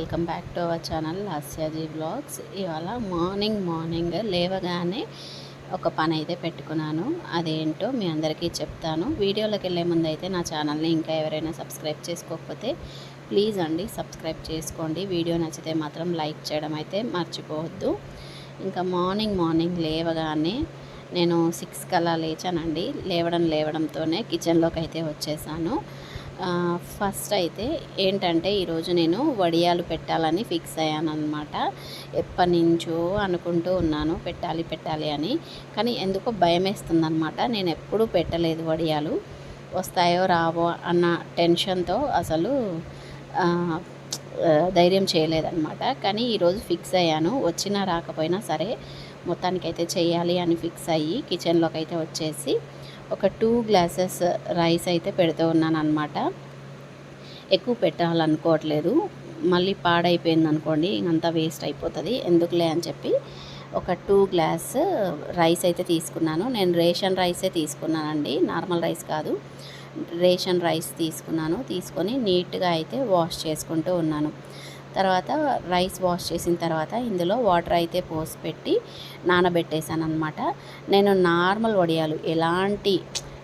Welcome back to our channel Lasyaji vlogs. ఇవాళ morning లేవగానే ఒక పని అయితే పెట్టుకున్నాను. అదేంటో మీ అందరికీ చెప్తాను. వీడియోలోకి వెళ్ళే ముందు అయితే నా ఛానల్ని ఇంకా ఎవరైనా సబ్స్క్రైబ్ చేసుకోకపోతే ప్లీజ్ అండి సబ్స్క్రైబ్ చేసుకోండి. వీడియో నచ్చితే మాత్రం లైక్ చేయడం అయితే మర్చిపోవద్దు. ఇంకా మార్నింగ్ లేవగానే నేను 6 కల్లా లేచానండి. లేవడంతోనే కిచెన్లోకి అయితే వచ్చేసాను. ఫస్ట్ అయితే ఏంటంటే ఈరోజు నేను వడియాలు పెట్టాలని ఫిక్స్ అయ్యాను అనమాట. ఎప్పటి నుంచో అనుకుంటూ ఉన్నాను పెట్టాలి అని, కానీ ఎందుకో భయం వేస్తుందన్నమాట. నేను ఎప్పుడూ పెట్టలేదు వడియాలు, వస్తాయో రావో అన్న టెన్షన్తో అసలు ధైర్యం చేయలేదన్నమాట. కానీ ఈరోజు ఫిక్స్ అయ్యాను, వచ్చినా రాకపోయినా సరే మొత్తానికైతే చేయాలి అని ఫిక్స్ అయ్యి కిచెన్లోకి అయితే వచ్చేసి ఒక 2 గ్లాసెస్ రైస్ అయితే పెడుతూ ఉన్నాను అనమాట. ఎక్కువ పెట్టాలనుకోవట్లేదు, మళ్ళీ పాడైపోయింది అనుకోండి ఇంకంతా వేస్ట్ అయిపోతుంది, ఎందుకులే అని చెప్పి ఒక 2 గ్లాస్ రైస్ అయితే తీసుకున్నాను. నేను రేషన్ రైసే తీసుకున్నానండి, నార్మల్ రైస్ కాదు, రేషన్ రైస్ తీసుకొని నీట్గా అయితే వాష్ చేసుకుంటూ ఉన్నాను. తర్వాత రైస్ వాష్ చేసిన తర్వాత ఇందులో వాటర్ అయితే పోసి పెట్టి నానబెట్టేశాను అనమాట. నేను నార్మల్ వడియాలు, ఎలాంటి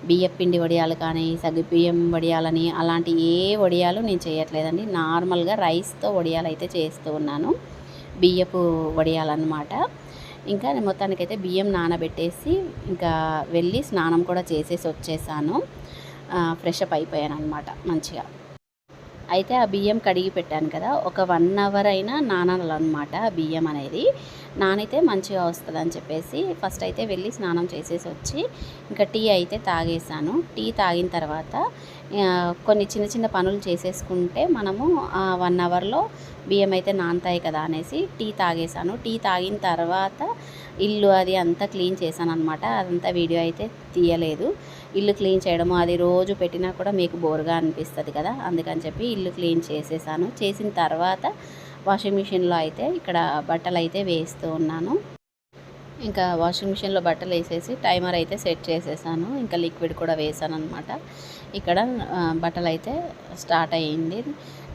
బియ్యపిండి వడియాలు కానీ సగ్గుబియ్యం వడియాలని అలాంటి ఏ వడియాలు నేను చేయట్లేదండి. నార్మల్గా రైస్తో వడియాలు అయితే చేస్తూ ఉన్నాను, బియ్యపు వడియాలన్నమాట. ఇంకా మొత్తానికైతే బియ్యం నానబెట్టేసి ఇంకా వెళ్ళి స్నానం కూడా చేసేసి వచ్చేసాను. ఫ్రెష్ అప్ అయిపోయాను అనమాట మంచిగా. అయితే ఆ బియ్యం కడిగి పెట్టాను కదా, ఒక 1 అవర్ అయినా నానాలన్నమాట. ఆ బియ్యం అనేది నానితే మంచిగా వస్తుంది అని చెప్పేసి ఫస్ట్ అయితే వెళ్ళి స్నానం చేసేసి వచ్చి ఇంకా టీ అయితే తాగేసాను. టీ తాగిన తర్వాత కొన్ని చిన్న పనులు చేసేసుకుంటే మనము 1 అవర్లో బియ్యం అయితే నానతాయి కదా అనేసి టీ తాగేసాను. టీ తాగిన తర్వాత ఇల్లు అది అంతా క్లీన్ చేశాను అనమాట. అదంతా వీడియో అయితే తీయలేదు. ఇల్లు క్లీన్ చేయడము అది రోజు పెట్టినా కూడా మీకు బోర్గా అనిపిస్తుంది కదా, అందుకని చెప్పి ఇల్లు క్లీన్ చేసేసాను. చేసిన తర్వాత వాషింగ్ మిషన్లో అయితే ఇక్కడ బట్టలు అయితే వేస్తూ ఉన్నాను. ఇంకా వాషింగ్ మిషన్లో బట్టలు వేసేసి టైమర్ అయితే సెట్ చేసేసాను. ఇంకా లిక్విడ్ కూడా వేసాను అనమాట. ఇక్కడ బట్టలు అయితే స్టార్ట్ అయ్యింది.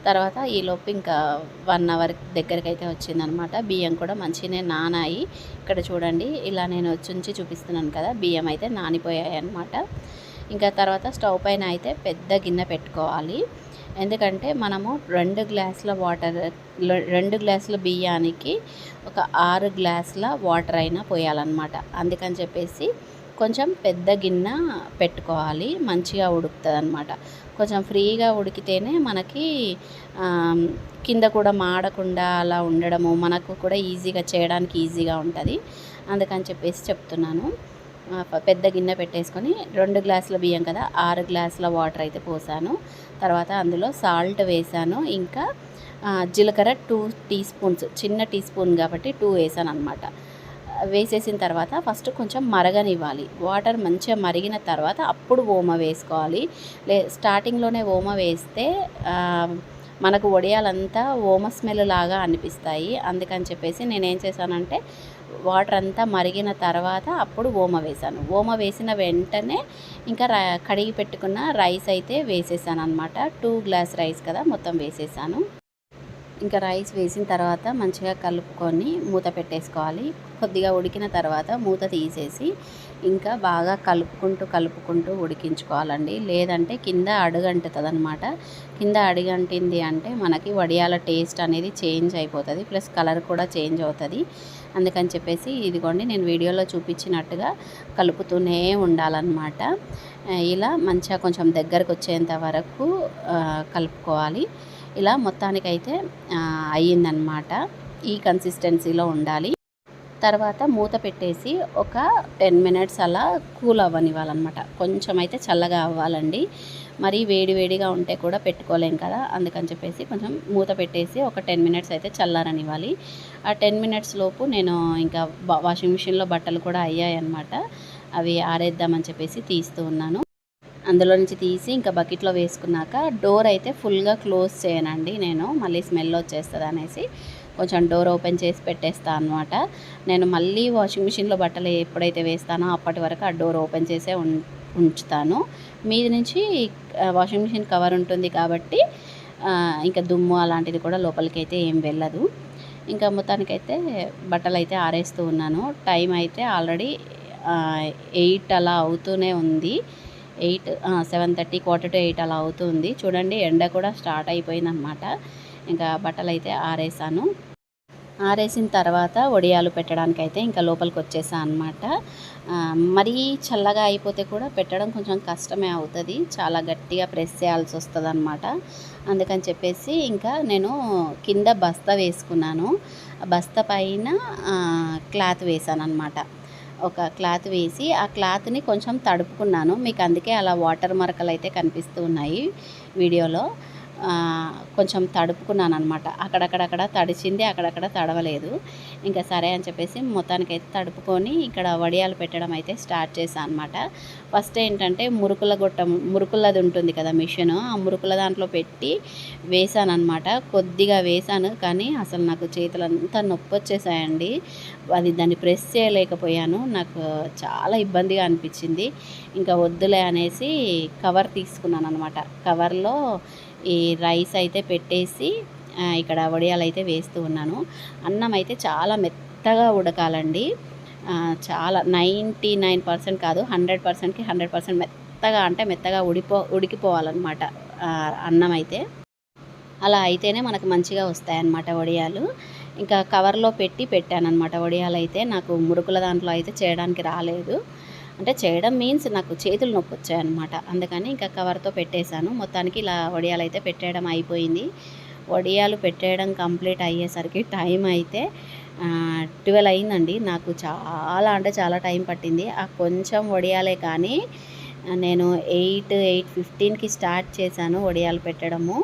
తర్వాత ఈలోపు ఇంకా 1 అవర్ దగ్గరికి అయితే వచ్చిందనమాట. బియ్యం కూడా మంచిగానే నానాయి. ఇక్కడ చూడండి, ఇలా నేను చుంచి చూపిస్తున్నాను కదా, బియ్యం అయితే నానిపోయాయి అనమాట. ఇంకా తర్వాత స్టవ్ పైన అయితే పెద్ద గిన్నె పెట్టుకోవాలి. ఎందుకంటే మనము 2 గ్లాసుల బియ్యానికి ఒక 6 గ్లాసుల వాటర్ అయినా పోయాలన్నమాట. అందుకని చెప్పేసి కొంచెం పెద్ద గిన్నె పెట్టుకోవాలి, మంచిగా ఉడుకుతుంది అనమాట. కొంచెం ఫ్రీగా ఉడికితేనే మనకి కింద కూడా మాడకుండా అలా ఉండడము, మనకు కూడా ఈజీగా చేయడానికి ఈజీగా ఉంటుంది. అందుకని చెప్పేసి చెప్తున్నాను. పెద్ద గిన్నె పెట్టేసుకొని 2 గ్లాసుల బియ్యం కదా, 6 గ్లాసుల వాటర్ అయితే పోసాను. తర్వాత అందులో సాల్ట్ వేసాను. ఇంకా జీలకర్ర 2 టీ స్పూన్స్, చిన్న టీ స్పూన్ కాబట్టి 2 వేసాను అనమాట. వేసేసిన తర్వాత ఫస్ట్ కొంచెం మరగనివ్వాలి. వాటర్ మంచిగా మరిగిన తర్వాత అప్పుడు ఓమ వేసుకోవాలి. స్టార్టింగ్లోనే ఓమ వేస్తే మనకు వడియాలంతా ఓమ స్మెల్ లాగా అనిపిస్తాయి. అందుకని చెప్పేసి నేనేం చేశానంటే వాటర్ అంతా మరిగిన తర్వాత అప్పుడు ఓమ వేసాను. ఓమ వేసిన వెంటనే ఇంకా కడిగి పెట్టుకున్న రైస్ అయితే వేసేసాను అనమాట. 2 గ్లాస్ రైస్ కదా, మొత్తం వేసేసాను. ఇంకా రైస్ వేసిన తర్వాత మంచిగా కలుపుకొని మూత పెట్టేసుకోవాలి. కొద్దిగా ఉడికిన తర్వాత మూత తీసేసి ఇంకా బాగా కలుపుకుంటూ ఉడికించుకోవాలండి. లేదంటే కింద అడుగంటుతుంది అనమాట. కింద అడుగంటింది అంటే మనకి వడియాల టేస్ట్ అనేది చేంజ్ అయిపోతుంది, ప్లస్ కలర్ కూడా చేంజ్ అవుతుంది. అందుకని చెప్పేసి ఇదిగోండి నేను వీడియోలో చూపించినట్టుగా కలుపుతూనే ఉండాలన్నమాట. ఇలా మంచిగా కొంచెం దగ్గరకు వచ్చేంత వరకు కలుపుకోవాలి. ఇలా మొత్తానికైతే అయ్యిందనమాట. ఈ కన్సిస్టెన్సీలో ఉండాలి. తర్వాత మూత పెట్టేసి ఒక 10 మినిట్స్ అలా కూల్ అవ్వనివ్వాలన్నమాట. కొంచెం అయితే చల్లగా అవ్వాలండి, మరి వేడిగా ఉంటే కూడా పెట్టుకోలేం కదా, అందుకని చెప్పేసి కొంచెం మూత పెట్టేసి ఒక 10 మినిట్స్ అయితే చల్లారనివ్వాలి. ఆ 10 మినిట్స్ లోపు నేను ఇంకా వాషింగ్ మిషన్లో బట్టలు కూడా అయ్యాయన్నమాట. అవి ఆరేద్దామని చెప్పేసి తీస్తూ ఉన్నాను. అందులో నుంచి తీసి ఇంకా బకెట్లో వేసుకున్నాక డోర్ అయితే ఫుల్గా క్లోజ్ చేయనండి నేను, మళ్ళీ స్మెల్ వచ్చేస్తుంది అనేసి కొంచెం డోర్ ఓపెన్ చేసి పెట్టేస్తాను అనమాట. నేను మళ్ళీ వాషింగ్ మిషన్లో బట్టలు ఎప్పుడైతే వేస్తానో అప్పటి వరకు ఆ డోర్ ఓపెన్ చేసే ఉంచుతాను. మీద నుంచి వాషింగ్ మిషన్ కవర్ ఉంటుంది కాబట్టి ఇంకా దుమ్ము అలాంటిది కూడా లోపలికైతే ఏం వెళ్ళదు. ఇంకా మొత్తానికైతే బట్టలైతే ఆరేస్తూ ఉన్నాను. టైం అయితే ఆల్రెడీ 8 అలా అవుతూనే ఉంది. 7:30 4:45 అలా అవుతుంది. చూడండి ఎండ కూడా స్టార్ట్ అయిపోయిందనమాట. ఇంకా బట్టలైతే ఆరేసాను. ఆరేసిన తర్వాత వడియాలు పెట్టడానికైతే ఇంకా లోపలికి వచ్చేసా అనమాట. మరీ చల్లగా అయిపోతే కూడా పెట్టడం కొంచెం కష్టమే అవుతుంది. చాలా గట్టిగా ప్రెస్ చేయాల్సి వస్తుందన్నమాట. అందుకని చెప్పేసి ఇంకా నేను కింద బస్తా వేసుకున్నాను. బస్తా పైన క్లాత్ వేసాను అనమాట. ఒక క్లాత్ వేసి ఆ క్లాత్ని కొంచెం తడుపుకున్నాను. మీకు అందుకే అలా వాటర్ మరకలు అయితే కనిపిస్తూ ఉన్నాయి వీడియోలో. కొంచెం తడుపుకున్నాను అనమాట. అక్కడక్కడ తడిచింది, అక్కడక్కడ తడవలేదు. ఇంకా సరే అని చెప్పేసి మొత్తానికైతే తడుపుకొని ఇక్కడ వడియాలు పెట్టడం అయితే స్టార్ట్ చేశాను అనమాట. ఫస్ట్ ఏంటంటే మురుకులది ఉంటుంది కదా మిషన్, ఆ మురుకుల దాంట్లో పెట్టి వేసాను అనమాట. కొద్దిగా వేసాను కానీ అసలు నాకు చేతులంతా నొప్పి వచ్చేసాయండి. దాన్ని ప్రెస్ చేయలేకపోయాను. నాకు చాలా ఇబ్బందిగా అనిపించింది. ఇంకా వద్దులే అనేసి కవర్ తీసుకున్నాను అనమాట. కవర్లో ఈ రైస్ అయితే పెట్టేసి ఇక్కడ వడియాలు అయితే వేస్తూ ఉన్నాను. అన్నం అయితే చాలా మెత్తగా ఉడకాలండి. చాలా 99% కాదు, 100%కి 100% మెత్తగా, అంటే మెత్తగా ఉడికిపోవాలన్నమాట అన్నం అయితే. అలా అయితేనే మనకు మంచిగా వస్తాయన్నమాట వడియాలు. ఇంకా కవర్లో పెట్టానన్నమాట. వడియాలు అయితే నాకు మురుకుల దాంట్లో అయితే చేయడానికి రాలేదు. అంటే చేయడం మీన్స్ నాకు చేతులు నొప్పి వచ్చాయన్నమాట. అందుకని ఇంకా కవర్తో పెట్టేశాను. మొత్తానికి ఇలా వడియాలు అయితే పెట్టేయడం అయిపోయింది. వడియాలు పెట్టేయడం కంప్లీట్ అయ్యేసరికి టైం అయితే 12 అయిందండి. నాకు చాలా అంటే చాలా టైం పట్టింది. ఆ కొంచెం వడియాలే కానీ నేను 8:15కి స్టార్ట్ చేశాను వడియాలు పెట్టడము.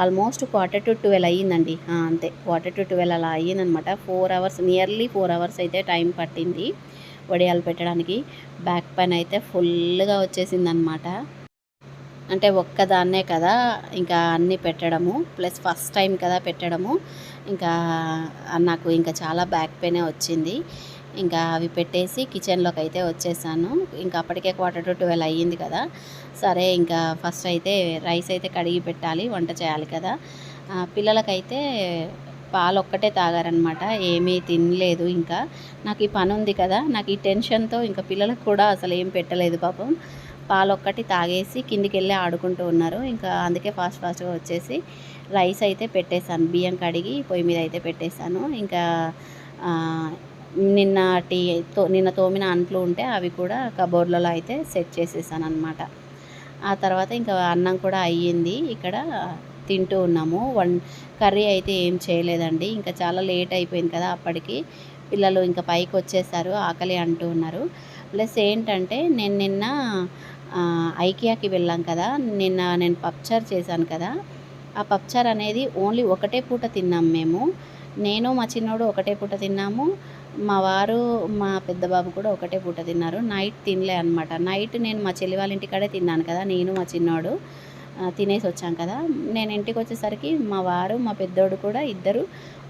ఆల్మోస్ట్ 11:45 అయ్యిందండి. అంతే 11:45 అలా అయ్యిందనమాట. 4 అవర్స్, నియర్లీ 4 అవర్స్ అయితే టైం పట్టింది వడియాలు పెట్టడానికి. బ్యాక్ పెయిన్ అయితే ఫుల్గా వచ్చేసిందనమాట. అంటే ఒక్కదాన్నే కదా ఇంకా అన్నీ పెట్టడము, ప్లస్ ఫస్ట్ టైం కదా పెట్టడము, ఇంకా నాకు ఇంకా చాలా బ్యాక్ పెయినే వచ్చింది. ఇంకా అవి పెట్టేసి కిచెన్లోకి అయితే వచ్చేసాను. ఇంకా అప్పటికే 11:45 అయ్యింది కదా. సరే ఇంకా ఫస్ట్ అయితే రైస్ అయితే కడిగి పెట్టాలి, వంట చేయాలి కదా. పిల్లలకైతే పాలు ఒక్కటే తాగారనమాట, ఏమీ తినలేదు. ఇంకా నాకు ఈ పని ఉంది కదా, నాకు ఈ టెన్షన్తో ఇంకా పిల్లలకు కూడా అసలు ఏం పెట్టలేదు పాపం. పాలు ఒక్కటి తాగేసి కిందికి వెళ్ళి ఆడుకుంటూ ఉన్నారు. ఇంకా అందుకే ఫాస్ట్గా వచ్చేసి రైస్ అయితే పెట్టేశాను. బియ్యం కడిగి పొయ్యి మీద అయితే పెట్టేశాను. ఇంకా నిన్న తోమిన అంట్లు ఉంటే అవి కూడా కబోర్డ్లలో అయితే సెట్ చేసేసాను అనమాట. ఆ తర్వాత ఇంకా అన్నం కూడా అయ్యింది. ఇక్కడ తింటూ ఉన్నాము. కర్రీ అయితే ఏం చేయలేదండి. ఇంకా చాలా లేట్ అయిపోయింది కదా అప్పటికి. పిల్లలు ఇంకా పైకి వచ్చేసారు, ఆకలి అంటూ ఉన్నారు. ప్లస్ ఏంటంటే నిన్న ఐకియాకి వెళ్ళాం కదా. నేను పప్చార్ చేశాను కదా. ఆ పప్చార్ అనేది ఓన్లీ ఒకటే పూట తిన్నాం మేము. నేను మా చిన్నోడు ఒకటే పూట తిన్నాము. మా వారు మా పెద్ద బాబు కూడా ఒకటే పూట తిన్నారు. నైట్ తినలే అనమాట. నైట్ నేను మా చెల్లి వాళ్ళ ఇంటికాడే తిన్నాను కదా, నేను మా చిన్నోడు తినేసి వచ్చాం కదా. నేను ఇంటికి వచ్చేసరికి మా వారు మా పెద్దోడు కూడా ఇద్దరు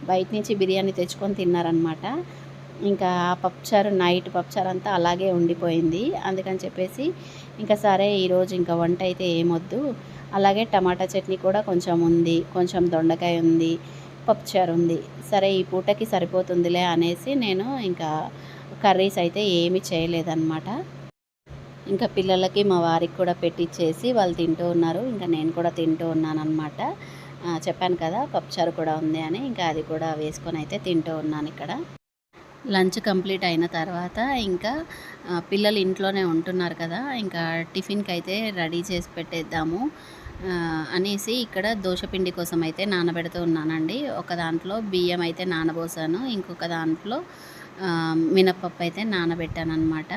బయట నుంచి బిర్యానీ తెచ్చుకొని తిన్నారనమాట. ఇంకా ఆ నైట్ పప్చారు అంతా అలాగే ఉండిపోయింది. అందుకని చెప్పేసి ఇంకా సరే ఈరోజు ఇంకా వంట అయితే ఏమొద్దు, అలాగే టమాటా చట్నీ కూడా కొంచెం ఉంది, కొంచెం దొండకాయ ఉంది, పప్చారు ఉంది, సరే ఈ పూటకి సరిపోతుందిలే అనేసి నేను ఇంకా కర్రీస్ అయితే ఏమీ చేయలేదన్నమాట. ఇంకా పిల్లలకి మా వారికి కూడా పెట్టించేసి వాళ్ళు తింటూ ఉన్నారు. ఇంకా నేను కూడా తింటూ ఉన్నానన్నమాట. చెప్పాను కదా పప్పుచారు కూడా ఉంది అని, ఇంకా అది కూడా వేసుకొని అయితే తింటూ ఉన్నాను. ఇక్కడ లంచ్ కంప్లీట్ అయిన తర్వాత ఇంకా పిల్లలు ఇంట్లోనే ఉంటున్నారు కదా, ఇంకా టిఫిన్కి అయితే రెడీ చేసి పెట్టేద్దాము అనేసి ఇక్కడ దోశపిండి కోసం అయితే నానబెడుతూ ఉన్నానండి. ఒక దాంట్లో బియ్యం అయితే నానబోసాను, ఇంకొక దాంట్లో మినప్పప్పు అయితే నానబెట్టాను అనమాట.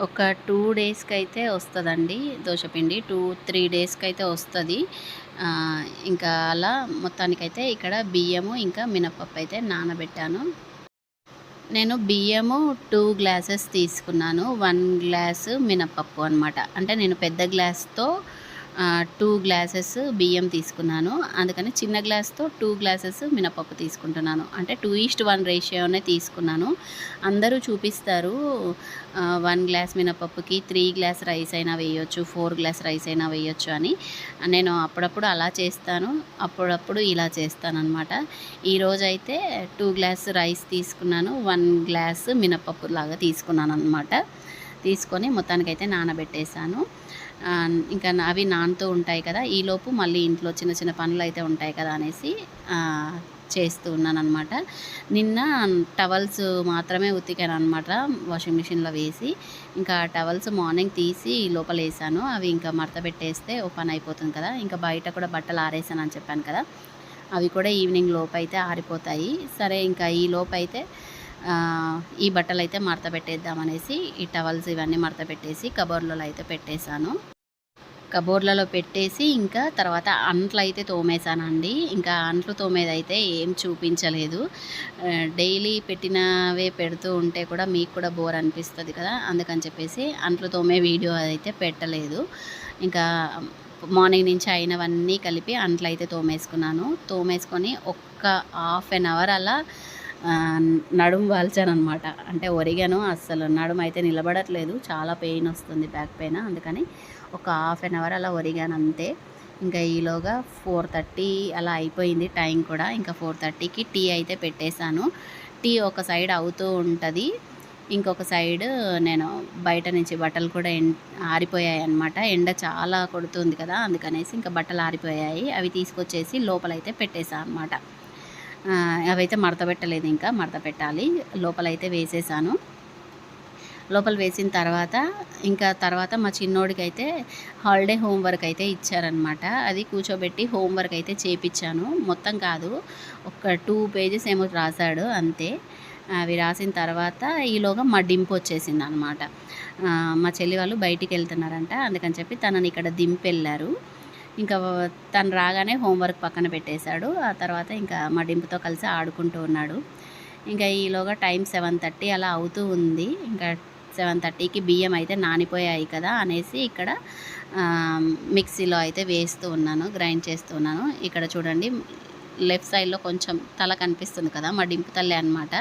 ఒక 2 డేస్కి అయితే వస్తుందండి దోశపిండి, 2-3 డేస్కి అయితే వస్తుంది. ఇంకా అలా మొత్తానికైతే ఇక్కడ బియ్యము ఇంకా మినప్పప్పు అయితే నానబెట్టాను. నేను బియ్యము 2 గ్లాసెస్ తీసుకున్నాను, 1 గ్లాసు మినప్పప్పు అనమాట. అంటే నేను పెద్ద గ్లాస్తో 2 గ్లాసెస్ బియ్యం తీసుకున్నాను. అందుకని చిన్న గ్లాస్‌తో 2 గ్లాసెస్ మినపప్పు తీసుకుంటున్నాను. అంటే 2:1 రేషియోనే తీసుకున్నాను. అందరూ చూపిస్తారు 1 గ్లాస్ మినపప్పుకి 3 గ్లాస్ రైస్ అయినా వేయొచ్చు, 4 గ్లాస్ రైస్ అయినా వేయొచ్చు అని. నేను అప్పుడప్పుడు అలా చేస్తాను, అప్పుడప్పుడు ఇలా చేస్తానన్నమాట. ఈరోజైతే 2 గ్లాస్ రైస్ తీసుకున్నాను, 1 గ్లాస్ మినపప్పు లాగా తీసుకున్నానన్నమాట. తీసుకొని మొత్తానికైతే నానబెట్టేసాను. ఇంకా అవి నానుతూ ఉంటాయి కదా, ఈలోపు మళ్ళీ ఇంట్లో చిన్న చిన్న పనులు అయితే ఉంటాయి కదా అనేసి చేస్తూ ఉన్నానన్నమాట. నిన్న టవల్స్ మాత్రమే ఉతికాను అనమాట వాషింగ్ మిషన్లో వేసి. ఇంకా టవల్స్ మార్నింగ్ తీసి లోపల వేసాను. అవి ఇంకా మడత పెట్టేస్తే ఓ పని అయిపోతుంది కదా. ఇంకా బయట కూడా బట్టలు ఆరేసాను అని చెప్పాను కదా, అవి కూడా ఈవినింగ్ లోపు అయితే ఆరిపోతాయి. సరే ఇంకా ఈ లోపు అయితే ఈ బట్టలు అయితే మడత పెట్టేద్దామనేసి ఈ టవల్స్ ఇవన్నీ మడత పెట్టేసి కబోర్డ్లలో అయితే పెట్టేశాను. కబోర్డ్లలో పెట్టేసి ఇంకా తర్వాత అంట్లు అయితే తోమేశానండి. ఇంకా అంట్లు తోమేదైతే ఏం చూపించలేదు. డైలీ పెట్టినవే పెడుతూ ఉంటే కూడా మీకు కూడా బోర్ అనిపిస్తుంది కదా, అందుకని చెప్పేసి అంట్లు తోమే వీడియో అయితే పెట్టలేదు. ఇంకా మార్నింగ్ నుంచి అయినవన్నీ కలిపి అంట్లు అయితే తోమేసుకొని ఒక్క హాఫ్ అన్ అవర్ అలా నడుము వాల్చానమాట. అంటే ఒరిగాను, అస్సలు నడుము అయితే నిలబడట్లేదు, చాలా పెయిన్ వస్తుంది, బ్యాక్ పెయిన్. అందుకని ఒక హాఫ్ అన్ అవర్ అలా ఒరిగాను అంతే. ఇంకా ఈలోగా 4:30 అలా అయిపోయింది టైం కూడా. ఇంకా 4:30కి టీ అయితే పెట్టేశాను. టీ ఒక సైడ్ అవుతూ ఉంటుంది, ఇంకొక సైడ్ నేను బయట నుంచి బట్టలు కూడా ఆరిపోయాయి అన్నమాట. ఎండ చాలా కొడుతుంది కదా, అందుకనేసి ఇంకా బట్టలు ఆరిపోయాయి. అవి తీసుకొచ్చేసి లోపలైతే పెట్టేశాను అన్నమాట. అవైతే మడత పెట్టలేదు, ఇంకా మడత పెట్టాలి. లోపలైతే వేసేసాను. లోపల వేసిన తర్వాత మా చిన్నోడికి అయితే హాలిడే హోంవర్క్ అయితే ఇచ్చారనమాట. అది కూర్చోబెట్టి హోంవర్క్ అయితే చేయించాను. మొత్తం కాదు, ఒక 2 పేజెస్ ఏమో రాశాడు అంతే. అవి రాసిన తర్వాత ఈలోగా మా డింపు వచ్చేసింది అనమాట. మా చెల్లి వాళ్ళు బయటికి వెళ్తున్నారంట, అందుకని చెప్పి తనని ఇక్కడ దింపెళ్ళారు. ఇంకా తను రాగానే హోంవర్క్ పక్కన పెట్టేశాడు. ఆ తర్వాత ఇంకా మా డింపుతో కలిసి ఆడుకుంటూ ఉన్నాడు. ఇంకా ఈలోగా టైం 7:30 అలా అవుతూ ఉంది. ఇంకా 7:30కి బియ్యం అయితే నానిపోయాయి కదా అనేసి ఇక్కడ మిక్సీలో అయితే వేస్తూ ఉన్నాను, గ్రైండ్ చేస్తూ ఉన్నాను. ఇక్కడ చూడండి, లెఫ్ట్ సైడ్లో కొంచెం తల కనిపిస్తుంది కదా, మా డింపు తల్లి అనమాట.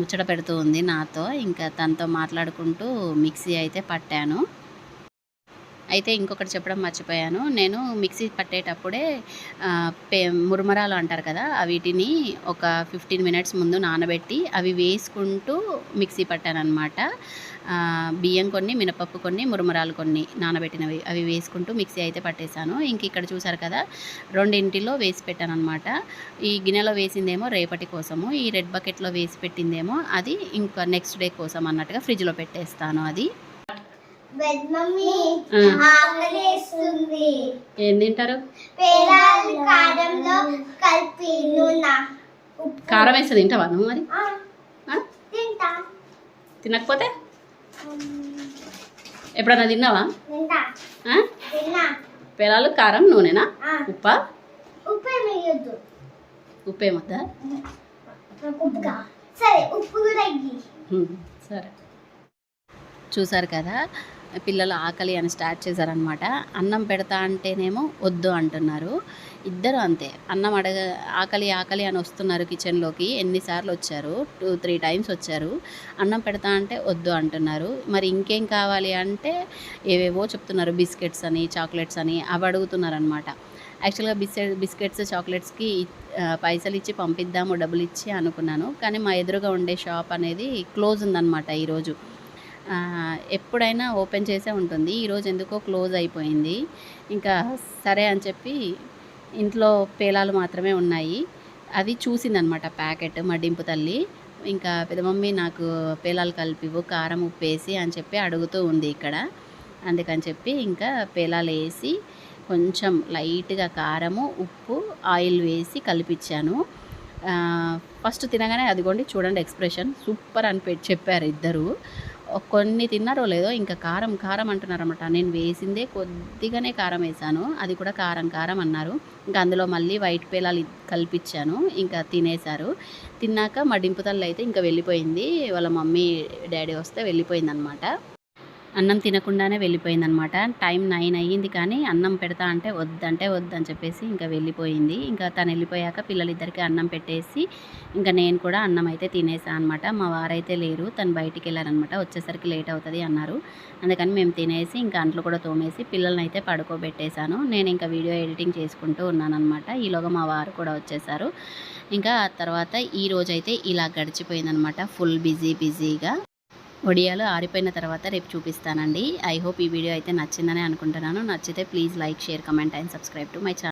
ముచ్చట పెడుతూ ఉంది నాతో. ఇంకా తనతో మాట్లాడుకుంటూ మిక్సీ అయితే పట్టాను. అయితే ఇంకొకటి చెప్పడం మర్చిపోయాను, నేను మిక్సీ పట్టేటప్పుడే మురుమరాలు అంటారు కదా, వీటిని ఒక 15 మినిట్స్ ముందు నానబెట్టి అవి వేసుకుంటూ మిక్సీ పట్టానమాట. బియ్యం కొన్ని, మినపప్పు కొన్ని, మురుమరాలు కొన్ని నానబెట్టినవి, అవి వేసుకుంటూ మిక్సీ అయితే పట్టేశాను. ఇంక ఇక్కడ చూసారు కదా, రెండింటిలో వేసి పెట్టాను అనమాట. ఈ గిన్నెలో వేసిందేమో రేపటి కోసము, ఈ రెడ్ బకెట్లో వేసి పెట్టిందేమో అది ఇంకా నెక్స్ట్ డే కోసం అన్నట్టుగా ఫ్రిడ్జ్లో పెట్టేస్తాను. అది ఏం తింటారు? కారం వేస్తే తింటావా నువ్వు? మరి తినకపోతే ఎప్పుడన్నా తిన్నావా? పేలాలు కారం నూనెనా? ఉప్పేమొద్దా? సరే. చూసారు కదా, పిల్లలు ఆకలి అని స్టార్ట్ చేశారనమాట. అన్నం పెడతా అంటేనేమో వద్దు అంటున్నారు. ఇద్దరు అంతే, అన్నం ఆకలి ఆకలి అని వస్తున్నారు కిచెన్లోకి. ఎన్నిసార్లు వచ్చారు, 2-3 టైమ్స్ వచ్చారు. అన్నం పెడతా అంటే వద్దు అంటున్నారు. మరి ఇంకేం కావాలి అంటే ఏవేవో చెప్తున్నారు, బిస్కెట్స్ అని, చాక్లెట్స్ అని, అవి అడుగుతున్నారు అనమాట. యాక్చువల్గా బిస్కెట్స్ చాక్లెట్స్కి పైసలు ఇచ్చి పంపిద్దాము, డబ్బులు ఇచ్చి అనుకున్నాను. కానీ మా ఎదురుగా ఉండే షాప్ అనేది క్లోజ్ ఉందన్నమాట ఈరోజు. ఎప్పుడైనా ఓపెన్ చేసే ఉంటుంది, ఈరోజు ఎందుకో క్లోజ్ అయిపోయింది. ఇంకా సరే అని చెప్పి ఇంట్లో పేలాలు మాత్రమే ఉన్నాయి. అది చూసిందనమాట ప్యాకెట్ మా డింపు తల్లి. ఇంకా పెద్దమమ్మీ నాకు పేలాలు కలిపివు, కారం ఉప్పు వేసి అని చెప్పి అడుగుతూ ఉంది ఇక్కడ. అందుకని చెప్పి ఇంకా పేలాలు వేసి కొంచెం లైట్గా కారము, ఉప్పు, ఆయిల్ వేసి కలిపించాను. ఫస్ట్ తినగానే అదిగోండి చూడండి ఎక్స్ప్రెషన్, సూపర్ అని చెప్పారు ఇద్దరు. కొన్ని తిన్నారో లేదో ఇంకా కారం కారం అంటున్నారన్నమాట. నేను వేసిందే కొద్దిగానే కారం వేసాను, అది కూడా కారం కారం అన్నారు. ఇంకా అందులో మళ్ళీ వైట్ పేలాలు కలిపించాను, ఇంకా తినేశారు. తిన్నాక మా డింపు తల్లి అయితే ఇంకా వెళ్ళిపోయింది, వాళ్ళ మమ్మీ డాడీ వస్తే వెళ్ళిపోయిందనమాట. అన్నం తినకుండానే వెళ్ళిపోయిందనమాట. టైం 9 అయ్యింది కానీ అన్నం పెడతా అంటే వద్దని చెప్పేసి ఇంకా వెళ్ళిపోయింది. ఇంకా తను వెళ్ళిపోయాక పిల్లలిద్దరికీ అన్నం పెట్టేసి ఇంకా నేను కూడా అన్నం అయితే తినేసా అనమాట. మా వారైతే లేరు, తను బయటికి వెళ్ళారనమాట. వచ్చేసరికి లేట్ అవుతుంది అన్నారు. అందుకని మేము తినేసి ఇంకా అంట్లు కూడా తోమేసి పిల్లల్ని అయితే పడుకోబెట్టేశాను. నేను ఇంకా వీడియో ఎడిటింగ్ చేసుకుంటూ ఉన్నానన్నమాట. ఈలోగా మా వారు కూడా వచ్చేసారు. ఇంకా తర్వాత ఈ రోజైతే ఇలా గడిచిపోయిందనమాట, ఫుల్ బిజీగా. వడియాలు ఆరిపోయిన తర్వాత రేపు చూపిస్తానండి. ఐ హోప్ ఈ వీడియో అయితే నచ్చిందని అనుకుంటున్నాను. నచ్చితే please like, share, comment and subscribe to my channel.